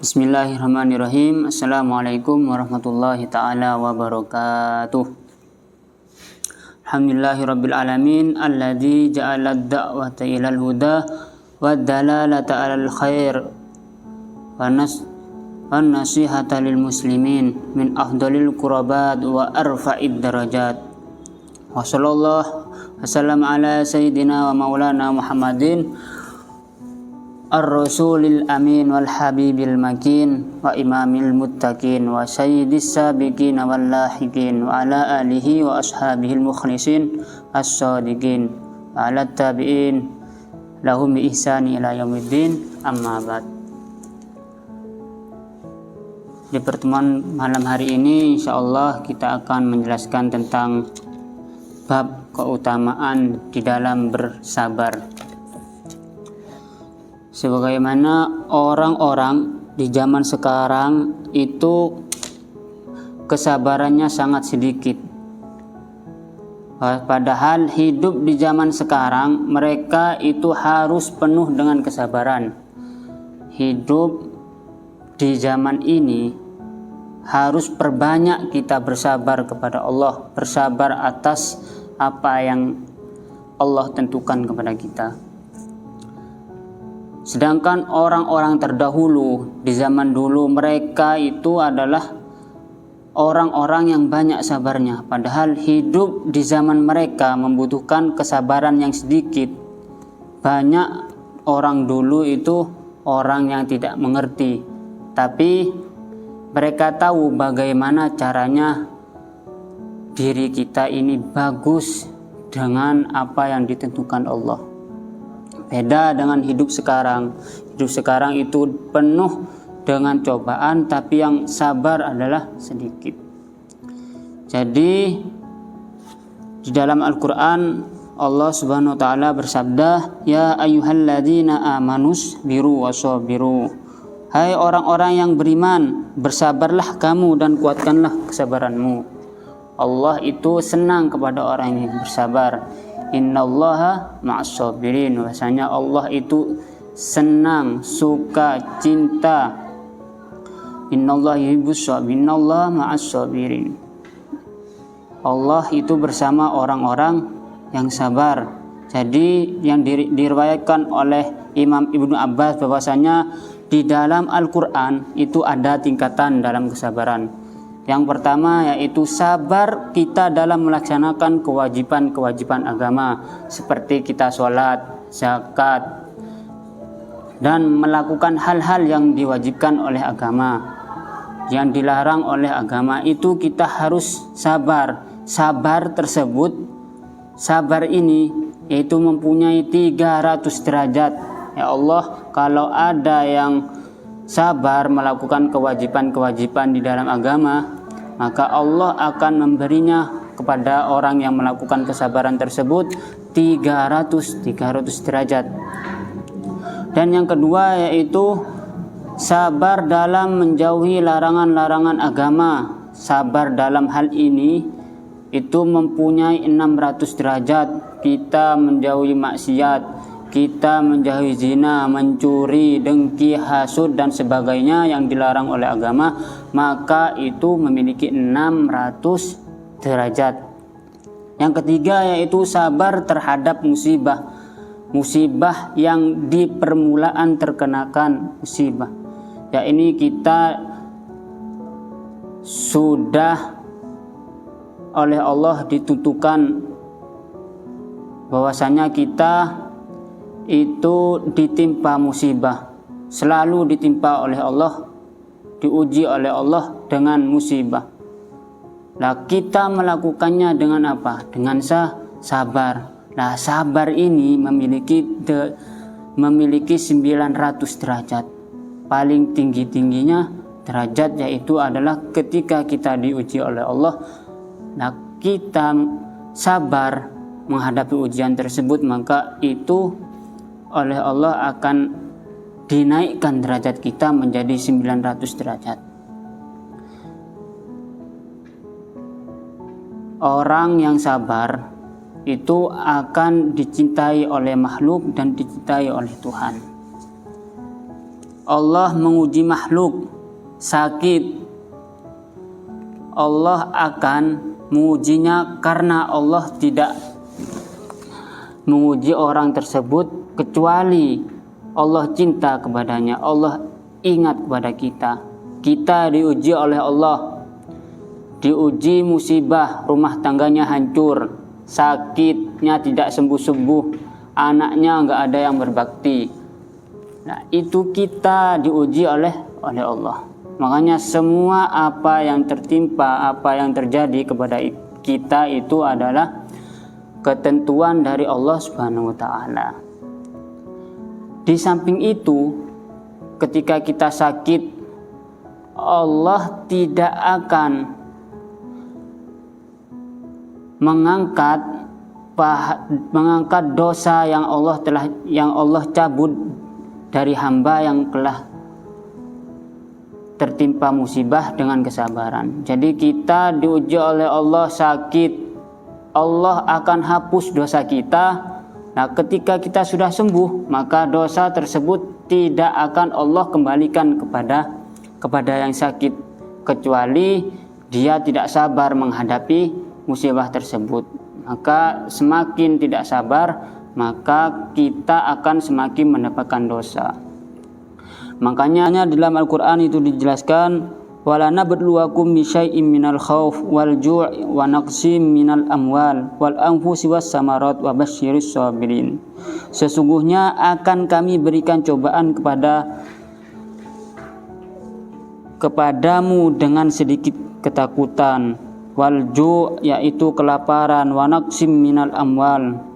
Bismillahirrahmanirrahim. Assalamualaikum warahmatullahi ta'ala wabarakatuh. Alhamdulillahirabbil alamin alladzi ja'ala ad-da'wata ilal huda wad dalalata 'alal khair wan nasihata lil muslimin min afdalil qurabat wa arfa'id darajat. Wa sallallahu wasallam ala sayyidina wa maulana Muhammadin ar-rasulil amin wal habibil makin wa imamil muttaqin wa sayyidis sabiqin wal lahiqin wa ala alihi wa ashabihil mukhlisin as-sadiqin wa ala tabi'in lahum bi ihsani ila yaumiddin, amma ba'd. Di pertemuan malam hari ini insyaallah kita akan menjelaskan tentang bab keutamaan di dalam bersabar. Sebagaimana orang-orang di zaman sekarang itu kesabarannya sangat sedikit. Padahal hidup di zaman sekarang mereka itu harus penuh dengan kesabaran. Hidup di zaman ini harus perbanyak kita bersabar kepada Allah, bersabar atas apa yang Allah tentukan kepada kita. Sedangkan orang-orang terdahulu di zaman dulu mereka itu adalah orang-orang yang banyak sabarnya. Padahal hidup di zaman mereka membutuhkan kesabaran yang sedikit. Banyak orang dulu itu orang yang tidak mengerti. Tapi mereka tahu bagaimana caranya diri kita ini bagus dengan apa yang ditentukan Allah. Beda dengan hidup sekarang. Hidup sekarang itu penuh dengan cobaan, tapi yang sabar adalah sedikit. Jadi di dalam Al-Quran Allah Subhanahu wa taala bersabda, "Ya ayyuhalladzina amanus biru wasabiru." Hai orang-orang yang beriman, bersabarlah kamu dan kuatkanlah kesabaranmu. Allah itu senang kepada orang yang bersabar. Innallaha ma'as-sabirin. Bahasanya Allah itu senang, suka, cinta. Innallaha yuhibbus sabirin. Innallaha ma'as-sabirin. Allah itu bersama orang-orang yang sabar. Jadi yang diriwayatkan oleh Imam Ibnu Abbas bahwasanya di dalam Al-Quran itu ada tingkatan dalam kesabaran. Yang pertama yaitu sabar kita dalam melaksanakan kewajiban-kewajiban agama seperti kita sholat, zakat, dan melakukan hal-hal yang diwajibkan oleh agama. Yang dilarang oleh agama itu kita harus sabar. Sabar tersebut, sabar ini yaitu mempunyai 300 derajat. Ya Allah, kalau ada yang sabar melakukan kewajiban-kewajiban di dalam agama, maka Allah akan memberinya kepada orang yang melakukan kesabaran tersebut 300 derajat. Dan yang kedua yaitu sabar dalam menjauhi larangan-larangan agama. Sabar dalam hal ini itu mempunyai 600 derajat. Kita menjauhi maksiat, kita menjauhi zina, mencuri, dengki, hasud dan sebagainya yang dilarang oleh agama, maka itu memiliki 600 derajat. Yang ketiga yaitu sabar terhadap musibah. Musibah yang di permulaan terkenakan musibah. Ya ini kita sudah oleh Allah ditentukan bahwasanya kita itu ditimpa musibah, selalu ditimpa oleh Allah, diuji oleh Allah dengan musibah. Nah, kita melakukannya dengan apa? Dengan sabar. Nah, sabar ini memiliki 900 derajat. Paling tinggi-tingginya derajat yaitu adalah ketika kita diuji oleh Allah. Nah, kita sabar menghadapi ujian tersebut, maka itu oleh Allah akan dinaikkan derajat kita menjadi 900 derajat. Orang yang sabar itu akan dicintai oleh makhluk dan dicintai oleh Tuhan. Allah menguji makhluk sakit, Allah akan mengujinya karena Allah tidak menguji orang tersebut kecuali Allah cinta kepadanya, Allah ingat kepada kita. Kita diuji oleh Allah, diuji musibah, rumah tangganya hancur, sakitnya tidak sembuh-sembuh, anaknya enggak ada yang berbakti. Nah, itu kita diuji oleh Allah. Makanya semua apa yang tertimpa, apa yang terjadi kepada kita itu adalah ketentuan dari Allah Subhanahu wa taala. Di samping itu, ketika kita sakit, Allah tidak akan mengangkat dosa yang Allah cabut dari hamba yang telah tertimpa musibah dengan kesabaran. Jadi kita diuji oleh Allah sakit, Allah akan hapus dosa kita. Nah, ketika kita sudah sembuh, maka dosa tersebut tidak akan Allah kembalikan kepada yang sakit, kecuali dia tidak sabar menghadapi musibah tersebut. Maka semakin tidak sabar, maka kita akan semakin mendapatkan dosa. Makanya dalam Al-Quran itu dijelaskan, wala nabluwakum bisyai'im minal khauf wal ju' wa naqsim minal amwal wal anfusi was samarat wa basyiris sabirin. Sesungguhnya akan kami berikan cobaan kepadamu dengan sedikit ketakutan, wal ju' yaitu kelaparan, wa naqsim minal amwal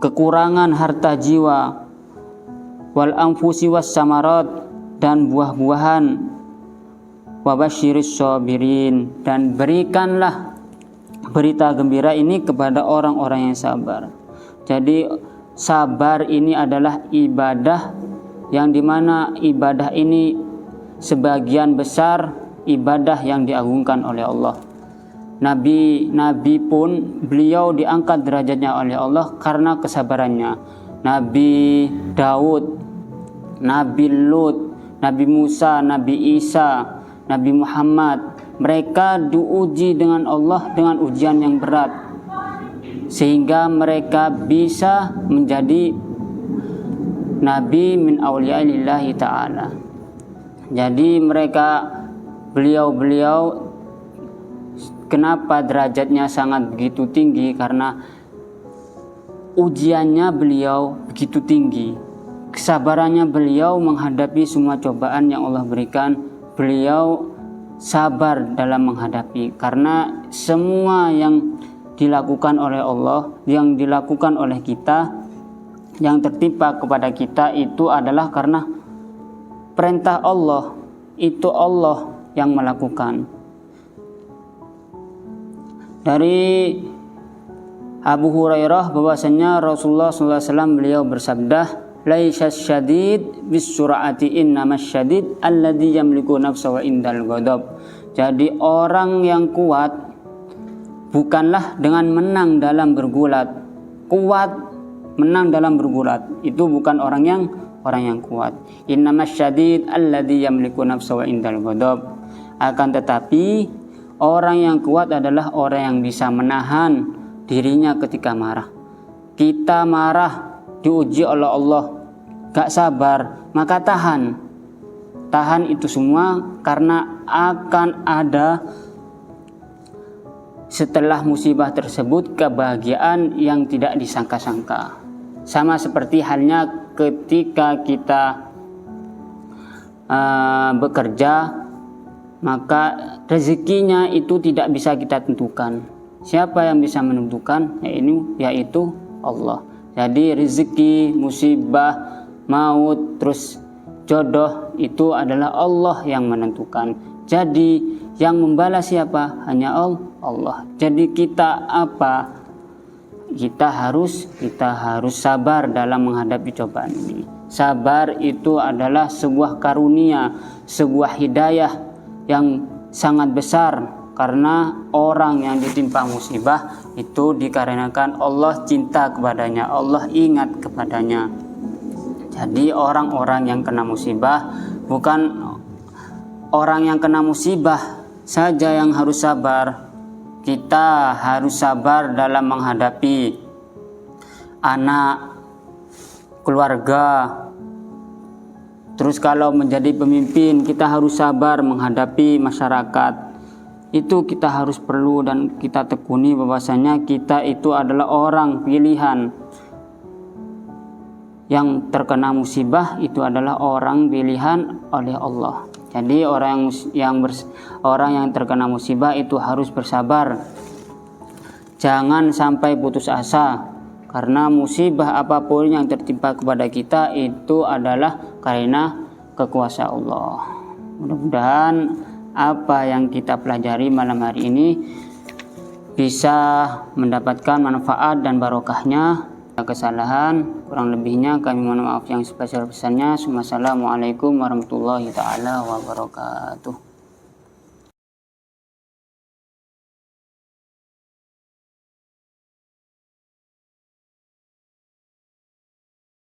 kekurangan harta jiwa, wal anfusi was samarat dan buah-buahan, wabasyiris sabirin dan berikanlah berita gembira ini kepada orang-orang yang sabar. Jadi sabar ini adalah ibadah yang dimana ibadah ini sebagian besar ibadah yang diagungkan oleh Allah. Nabi pun beliau diangkat derajatnya oleh Allah karena kesabarannya. Nabi Daud, Nabi Lut, Nabi Musa, Nabi Isa, Nabi Muhammad, mereka diuji dengan Allah dengan ujian yang berat, sehingga mereka bisa menjadi nabi min awliyaillahi ta'ala. Jadi beliau kenapa derajatnya sangat begitu tinggi? Karena ujiannya beliau begitu tinggi, kesabarannya beliau menghadapi semua cobaan yang Allah berikan. Beliau sabar dalam menghadapi, karena semua yang dilakukan oleh Allah, yang dilakukan oleh kita, yang tertimpa kepada kita itu adalah karena perintah Allah, itu Allah yang melakukan. Dari Abu Hurairah bahwasanya Rasulullah SAW beliau bersabda, laisa syadid bis sur'ati innamas syadid alladzi yamliku nafsahu indal ghadab. Jadi orang yang kuat bukanlah dengan menang dalam bergulat. Kuat menang dalam bergulat itu bukan orang yang kuat. Innamas syadid alladzi yamliku nafsahu indal ghadab. Akan tetapi orang yang kuat adalah orang yang bisa menahan dirinya ketika marah. Kita marah diuji oleh Allah, gak sabar, maka tahan itu semua, karena akan ada setelah musibah tersebut kebahagiaan yang tidak disangka-sangka. Sama seperti halnya ketika kita bekerja, maka rezekinya itu tidak bisa kita tentukan. Siapa yang bisa menentukan? Yaitu Allah. Jadi rezeki, musibah, maut, terus jodoh itu adalah Allah yang menentukan. Jadi yang membalas siapa? Hanya Allah. Jadi kita apa? Kita harus sabar dalam menghadapi cobaan ini. Sabar itu adalah sebuah karunia, sebuah hidayah yang sangat besar, karena orang yang ditimpa musibah itu dikarenakan Allah cinta kepadanya, Allah ingat kepadanya. Jadi orang-orang yang kena musibah, bukan orang yang kena musibah saja yang harus sabar. Kita harus sabar dalam menghadapi anak, keluarga. Terus kalau menjadi pemimpin, kita harus sabar menghadapi masyarakat. Itu kita harus perlu dan kita tekuni bahwasanya kita itu adalah orang pilihan. Yang terkena musibah itu adalah orang pilihan oleh Allah. Jadi orang yang terkena musibah itu harus bersabar. Jangan sampai putus asa. Karena musibah apapun yang tertimpa kepada kita itu adalah karena kekuasaan Allah. Mudah-mudahan apa yang kita pelajari malam hari ini bisa mendapatkan manfaat dan barokahnya. Kesalahan, kurang lebihnya kami mohon maaf yang sebesar-besarnya. Wassalamualaikum warahmatullahi taala wabarakatuh.